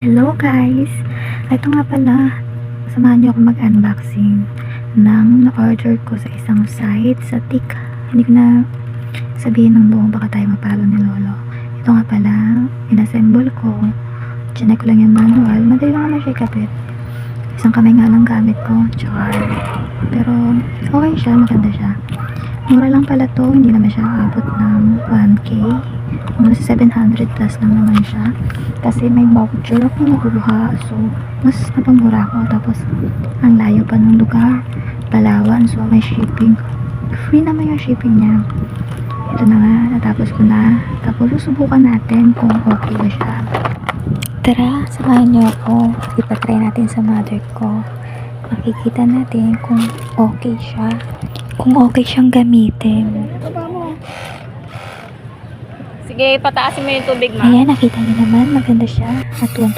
Hello guys! Ito nga pala, samahan niyo ako mag-unboxing ng na-order ko sa isang site sa TIC. Hindi ko na sabihin ng buong baka tayo mapalo ni Lolo. Ito nga pala, inassemble ko. Chinek ko lang yung manual. Madali lang naman siya ikabit. Isang kamay nga lang gamit ko. Char. Pero okay siya, maganda siya. Mura lang pala to, hindi naman siya abot ng 1K. Mga 700 plus lang naman siya. Kasi may voucher ako nakuha. So, mas napamura ako. Tapos, ang layo pa ng lugar. Palawan. So, may shipping. Free naman yung shipping niya. Ito na nga, natapos ko na. Tapos, susubukan natin kung okay ba siya. Tara, samahan niyo ako. Ipatry natin sa mother ko. Makikita natin kung okay siya. Kung okay siyang gamitin. Sige, pataasin mo yung tubig, ma. Ayan, nakita niyo naman. Maganda siya. At tuwang